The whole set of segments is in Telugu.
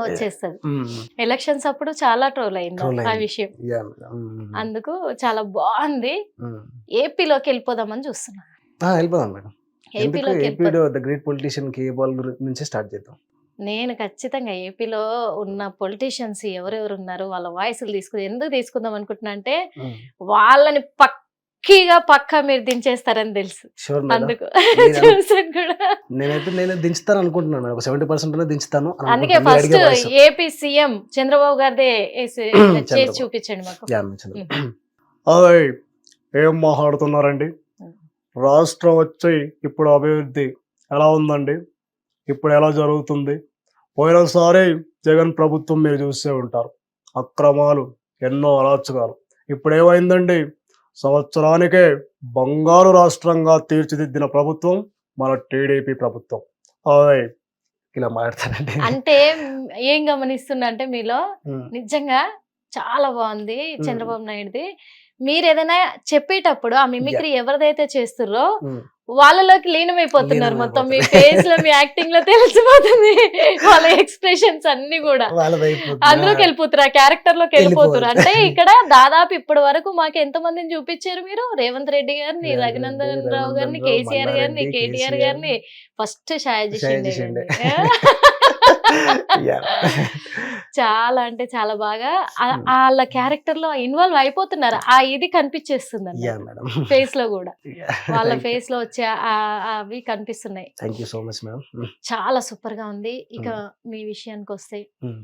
వచ్చేస్తది. హ్మ్. ఎలక్షన్స్ అప్పుడు చాలా ట్రోల్ అయింది ట్రోల్ ఆ అయింది. విషయం. యాహ్! మేడం. హ్మ్. అందుకు చాలా బాగుంది. హ్మ్. ఏపీలోకి వెళ్ళిపోదామని చూస్తున్నా. వెళ్ళిపోదాం మేడం. ఎందుకు ఏపీలోకి ఏపీలో the great politician KA Paul నుంచే స్టార్ట్ చేద్దాం. నేను ఖచ్చితంగా ఏపీలో ఉన్న పొలిటీషియన్స్ ఎవరెవరు ఉన్నారు వాళ్ళ వాయిస్‌లు ఎందుకు తీసుకుందాం అనుకుంటున్నా అంటే హ్మ్. వాళ్ళని పక్కా మీరు దించేస్తారని తెలుసు. Sure madam. అందుకు నేను చూసాను కూడా. నేను దించుతాను అనుకుంటున్నాను మేడం. ఒక 70% అనే దించుతాను అని అందుకే అనుకుంటున్నాను. మీరు ఫస్ట్ అడిగే వాయిస్. ఏపీ సీఎం చంద్రబాబు గారిదే చేసి చంద్రబాబు. చూపించండి మాకు. యాహ్! చంద్రబాబు. ఓయ్! ఏం మాట్లాడుతున్నారండి? రాష్ట్రం వచ్చి ఇప్పుడు అభివృద్ధి ఎలా ఉందండి? ఇప్పుడు ఎలా జరుగుతుంది? పోయినసారి జగన్ ప్రభుత్వం మీరు చూసే ఉంటారు. అక్రమాలు, ఎన్నో అరాచకాలు. ఇప్పుడేమైందండి? సంవత్సరానికే బంగారు రాష్ట్రంగా తీర్చిదిద్దిన ప్రభుత్వం మన టీడీపీ ప్రభుత్వం. ఓయ్! ఇలా మాట్లాడతానండి. అంటే ఏం గమనిస్తున్నా అంటే మీలో హ్మ్. నిజంగా చాలా బాగుంది హ్మ్. చంద్రబాబు నాయుడుది. మీరేదైనా చెప్పేటప్పుడు ఆ యాహ్! మిమిక్రీ ఎవరిదైతే చేస్తుర్రో హ్మ్. వాళ్ళలోకి లీనమైపోతున్నారు. మొత్తం మీ లీనమైపోతారు. ఫేస్ లో, మీ యాక్టింగ్ లో తెలిసిపోతుంది. వాళ్ళ ఎక్స్‌ప్రెషన్స్ అన్నీ గూడా. వాళ్ళదయిపోతుంది. అందులోకి వెళ్ళిపోతురు. ఆ క్యారెక్టర్ లోకి వెళ్ళిపోతురు. వెళ్ళిపోవాలి. అంటే ఇక్కడ దాదాపు ఇప్పటి వరకు మాకు ఎంతమందిని చూపించారు మీరు? రేవంత్ రెడ్డి గారిని, రేవంత్ రెడ్డి, రఘునందన్ రావు గారిని, రఘునందన్ రావు, కేసీఆర్ గారిని, మల్లారెడ్డి, కేటీఆర్ కేసీఆర్, గారిని, ఫస్ట్ షాయాజీ షాయాజీ షిండే షిండే. గారిని. యాహ్! చాలా అంటే చాలా బాగా హ్మ్. ఆళ్ళ క్యారెక్టర్ లో ఇన్వాల్వ్ అయిపోతున్నారు. ఆ ఇది కనిపించేస్తుంది యాహ్! అన్నట్టు. మేడం. ఫేస్ లో కూడా. యాహ్! వాళ్ళ థాంక్ యూ. ఫేస్ లో వచ్చే అవి కనిపిస్తున్నాయి. Thank you so much madam. హ్మ్. చాలా సూపర్ గా ఉంది. ఇక హ్మ్. మీ విషయానికొస్తే హ్మ్.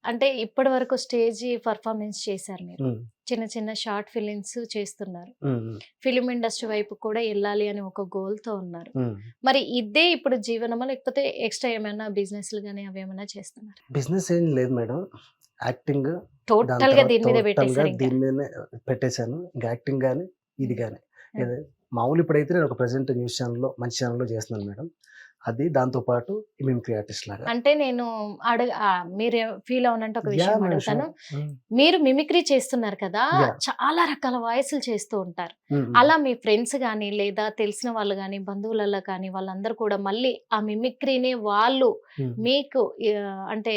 అంటే ఇప్పటి వరకు స్టేజ్ పర్ఫార్మెన్స్ చేశారు మీరు. హ్మ్. చిన్న చిన్న షార్ట్ ఫిలిమ్స్ చేస్తున్నారు. హ్మ్. ఫిల్మ్ ఇండస్ట్రీ వైపు కూడా ఎళ్ళాలి అని ఒక గోల్‌తో ఉన్నారు. హ్మ్. మరి ఇదే ఇప్పుడు జీవనమా? లేకపోతే ఎక్స్‌ట్రా ఏమైనా బిజినెస్‌లు గాని అవేమన్నా చేస్తున్నారా? బిజినెస్ ఏం లేదు మేడం. యాక్టింగ్ దాని టోటల్‌గా తర్వాత దీని మీదే టోటల్‌గా పెట్టేసారింకా. దీని మీదనే పెట్టేసాను. ఇంక యాక్టింగ్ గాని, ఇది హ్మ్. గాని. హ్మ్. ఏది మామూలు ఇప్పుడైతే నేను ఒక ప్రెజెంట్ న్యూస్ ఛానెల్‌లో మంచి ఛానెల్‌లో చేస్తున్నాను మేడం. అది దాంతో పాటు మిమిక్రీ ఆర్టిస్ట్ లాగా. అంటే నేను మీరు ఫీల్ అవ్వనంటే ఒక యాహ్! విషయం మేడం. అడుగుతాను. షూర్. హ్మ్. మీరు మిమిక్రీ చేస్తున్నారు కదా! యాహ్! చాలా రకాల వాయిస్‌లు చేస్తూ ఉంటారు. హ్మ్. హ్మ్. అలా మీ ఫ్రెండ్స్ గాని, లేదా తెలిసిన వాళ్ళు గాని, బంధువులలో కానీ వాళ్ళందరూ కూడా మళ్ళీ ఆ మిమిక్రీని వాళ్ళు హ్మ్. మీకు అంటే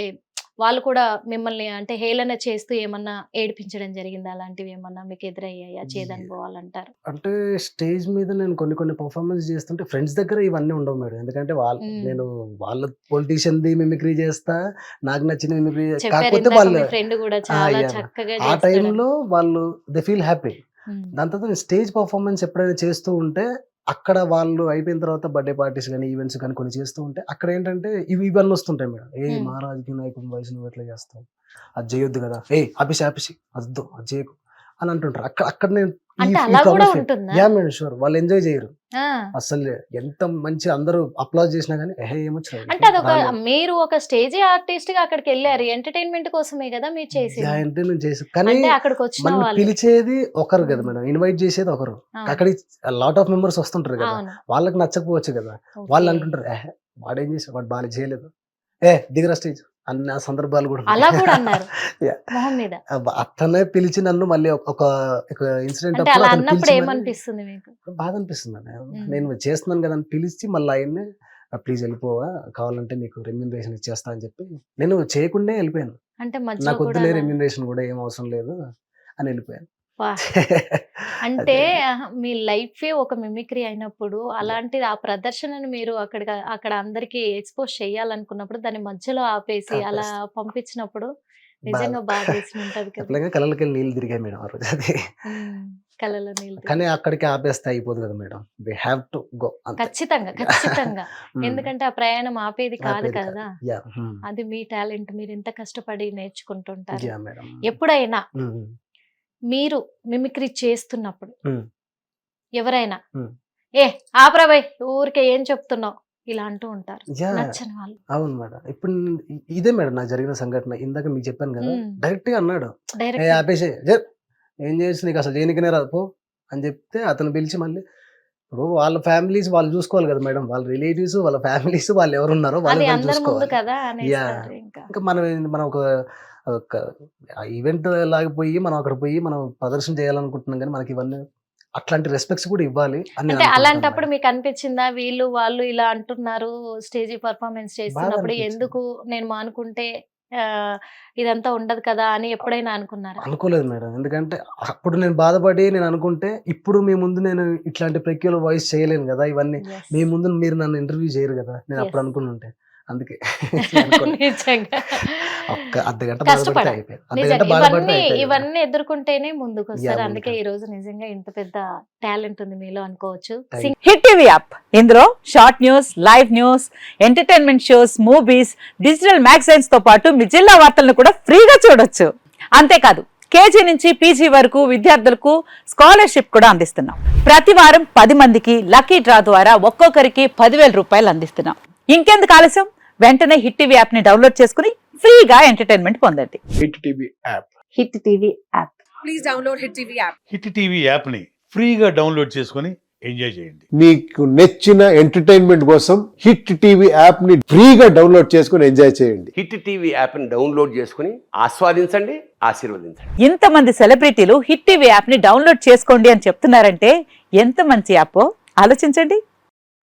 వాళ్ళు కూడా మిమ్మల్ని అంటే హేళన చేస్తూ ఏమన్నా ఏడిపించడం జరిగిందా? అలాంటివి ఏమన్నా మీకు ఎదురయ్యాయా? ఏ చేదనుభవాలంటారు. అంటే స్టేజ్ మీద నేను కొన్ని పెర్ఫార్మన్స్ చేస్తుంటే ఫ్రెండ్స్ దగ్గర ఇవన్నీ ఉండవు మేడం. ఎందుకంటే హ్మ్. నేను వాళ్ళ పొలిటీషియన్‌ది మిమిక్రీ చేస్తా. నాకు నచ్చిన మిమిక్రీ చెప్పారు కాకపోతే ఇందాక వాళ్ళు మీ ఫ్రెండ్ గూడా చాలా యాహ్! చక్కగా ఆ చేస్తాడని. టైంలో వాళ్ళు దే ఫీల్ హ్యాపీ. హ్మ్. దాని తర్వాత నేను స్టేజ్ పెర్ఫార్మన్స్ ఎప్పుడైనా చేస్తూ ఉంటే అక్కడ వాళ్ళు అయిపోయిన తర్వాత బర్త్‌డే పార్టీస్ గాని, ఈవెంట్స్ గాని కొన్ని చేస్తూ ఉంటే అక్కడేంటంటే ఇవన్నీ వస్తుంటాయి మేడం. "ఏయ్! హ్మ్. మా రాజకీయ నాయకుని వయసు నువ్వు ఎట్లా చేస్తావు? అది చేయొద్దు కదా! ఏయ్! ఆపేసేయ్ అదొద్దు. అది చేయకు" అని అంటుంటారు. అక్కడ నేను అంటే ఈ అలా గూడా ప్రాబ్లమ్ ఉంటుందా? యాహ్! మేడం. షూర్. వాళ్ళు ఎంజాయ్ చేయరు. ఆ! అస్సలు ఎంత మంచి అందరూ అప్లాజ్ చేసినా గాని, "ఏహే! ఏమొచ్చురా అంటే వీళ్ళకి అదొక రాలేదు." మీరు ఒక స్టేజీ ఆర్టిస్ట్‌గా అక్కడికెళ్లారు. ఎంటర్‌టైన్‌మెంట్ కోసమే గదా మీరు యాహ్! చేసింది. అంటే నేను చేసా. కానీ అంటే అక్కడికొచ్చిన మనల్ని వాళ్ళు. పిలిచేది ఒకరు కదా హ్మ్. మేడం. ఇన్వైట్ చేసేది ఒకరు. అవును. అక్కడికి లాట్ ఆఫ్ మెంబర్స్ వస్తుంటారు కదా! అవును. వాళ్ళకి నచ్చకపోవచ్చు కదా! వాళ్ళు ఓకే. అంటుంటారు, "ఏహే! వాడేం చేసాడు? వాడు బానే చేయలేదు. ఏ దిగురా స్టేజ్" అన్న సందర్భాలు కూడా ఉన్నాయి. అలా కూడా అన్నారు. యాహ్! మొహం మీద. అతనే పిలిచి నన్ను మళ్ళీ ఒక ఇన్సిడెంట్ అంటే అప్పుడు అలా అతను అన్నప్పుడు పిలిచి మరి ఏమనిపిస్తుంది మీకు? బాధ అనిపిస్తుంది మేడం. హ్మ్. నేను చేస్తున్నాను కదా! అని పిలిచి మళ్ళీ ఆయన్ని "ప్లీజ్ వెళ్ళిపోవా కావాలంటే నీకు రెమ్యూనరేషన్ ఇచ్చేస్తా" అని చెప్పి నేను చేయకుండానే వెళ్ళిపోయాను. అంటే మధ్యలో కూడా నాకొద్దులే అలా రెమ్యూనరేషన్ గూడా ఏం అవసరం లేదు అని ఎళ్ళిపోయాను. అబ్బా! అంటే అదే. మీ లైఫే ఒక మిమిక్రీ అయినప్పుడు, యాహ్! అలాంటిది ఆ ప్రదర్శనను మీరు అక్కడ అందరికి ఎక్స్‌పోజ్ చేయాలనుకున్నప్పుడు, దాన్ని మధ్యలో ఆపేసి అలా ఆపేస్తా. పంపించినప్పుడు బాధ. నిజంగా బాధేసి ఉంటది కదా! చెప్పలేక కళ్ళలోకెళ్ళి నీళ్ళు తిరిగాయి మేడం ఆ రోజు అది. హ్మ్. కళ్ళలో నీళ్ళు కానీ తిరిగాయి. అక్కడికి ఆపేస్తే అయిపోదు కదా madam. We have to go అంతే. ఖచ్చితంగా. యాహ్! ఖచ్చితంగా. హ్మ్. ఎందుకంటే ఆ ప్రయాణం ఆపేది కాదు ఆపేది కాదు. కదా! యాహ్! హ్మ్. అది మీ టాలెంట్. మీరెంత కష్టపడి నేర్చుకుంటుంటారు. యాహ్! మేడం. ఎప్పుడైనా హ్మ్. హ్మ్. మీరు మిమిక్రీ చేస్తున్నప్పుడు హ్మ్. ఎవరైనా హ్మ్. "ఏ ఆపరా బయ్! ఊరికే ఏం చెప్తున్నావు?" ఇలా అంటూ ఉంటారు. యాహ్! నచ్చని వాళ్ళు. అవును మేడం. ఇప్పుడు ఇదే మేడం నాకు జరిగిన సంఘటన. ఇందాక మీకు చెప్పాను గదా! హ్మ్. డైరెక్ట్‌గా అన్నాడు. "ఏయ్! డైరెక్ట్‌గా. ఆపేసేయ్. ఏం చేయొచ్చు నీకసలు చేయనీకనే రాదు పో" అని చెప్తే అతను పిలిచి మళ్ళీ ఇప్పుడు వాళ్ళ ఫ్యామిలీస్ వాళ్ళు చూసుకోవాలి కదా మేడం. వాళ్ళ రిలేటివ్స్, వాళ్ళ ఫ్యామిలీస్ వాళ్ళెవరున్నారో అది వాళ్ళు అందరి ముందు చూసుకోవాలి. కదా యాహ్! అనేస్తారు ఇంకా. ఇంకా మనం ఒక ఈవెంట్ లాగా పోయి మనం అక్కడ పోయి మనం ప్రదర్శన చేయాలనుకుంటున్నాం గానీ మనకివన్నీ అట్లాంటి రెస్పెక్ట్స్ కూడా ఇవ్వాలి అని నేను అంటే అనుకుంటాను అలాంటప్పుడు మేడం. మీకనిపిచ్చిందా? వీళ్ళు, వాళ్ళు ఇలా అంటున్నారు స్టేజీ పర్ఫార్మెన్స్ చేస్తున్నప్పుడు బాధనిపించింది. ఎందుకు నేను మానుకుంటే ఇదంతా ఉండదు కదా అని ఎప్పుడైనా అనుకున్నారా? అనుకోలేదు మేడం. ఎందుకంటే అప్పుడు నేను బాధపడి నేను అనుకుంటే, ఇప్పుడు మీ ముందు నేను ఇట్లాంటి పెక్యులర్ వాయిస్ చేయలేను గదా! ఇవన్నీ. యెస్. మీ ముందు మీరు నన్ను ఇంటర్వ్యూ చేయరు గదా! నేను యెస్. అప్పుడు అనుకునుంటే. అందుకే అనుకోలే. నిజంగా. ఒక్క అర్ధగంట బాధపడితే కష్టపడాలి. అయిపోయేది. నిజంగా. అర్ధగంట బాధపడితే ఇవన్నీ అయిపోయేది. ఇవన్నీ ఎదుర్కొంటేనే ముందుకొస్తారు. యాహ్! అందుకే ముందుకు. ఈ రోజు నిజంగా ఇంత పెద్ద టాలెంట్ ఉంది మీలో అనుకోవచ్చు. Thank sing hit TV app ఇందులో short news, live news, entertainment shows, movies, digital magazines తో పాటు మీ జిల్లా వార్తలను కూడా ఫ్రీగా చూడొచ్చు. అంతేకాదు కేజీ నుంచి పీజీ వరకు విద్యార్థులకు స్కాలర్షిప్ కూడా అందిస్తున్నాం. ప్రతి వారం 10 మందికి లక్కీ డ్రా ద్వారా ఒక్కొక్కరికి 10,000 రూపాయలు అందిస్తున్నాం. ఇంకెందుకు ఆలస్యం, వెంటనే హిట్ టీవీ యాప్ ని డౌన్లోడ్ చేసుకుని ఫ్రీగా ఎంటర్టైన్మెంట్ పొందండి. Hit TV app. Hit TV app. Please download Hit TV app. Hit TV యాప్ని ఫ్రీగా డౌన్లోడ్ చేసుకొని ఎంజాయ్ చేయండి. మీకు నచ్చిన ఎంటర్టైన్మెంట్ కోసం హిట్ టీవీ యాప్ ని ఫ్రీగా డౌన్లోడ్ చేసుకుని ఎంజాయ్ చేయండి. హిట్ టీవీ యాప్ని డౌన్లోడ్ చేసుకుని ఆస్వాదించండి, ఆశీర్వదించండి. ఇంతమంది సెలబ్రిటీలు హిట్ టీవీ యాప్ ని డౌన్లోడ్ చేసుకోండి అని చెప్తున్నారంటే ఎంత మంచి యాప్ ఆలోచించండి.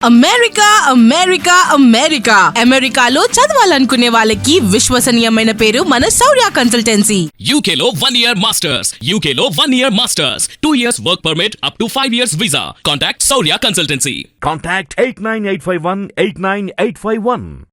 అమెరికా అమెరికా అమెరికా అమెరికాలో చదవాలనుకునే వాళ్ళకి విశ్వసనీయమైన పేరు మన శౌర్య consultancy. UK Law 1 Year Masters. UK Law 1 Year Masters. 2 years work permit up to 5 years visa. Contact Saurya Consultancy. Contact 89851 89851.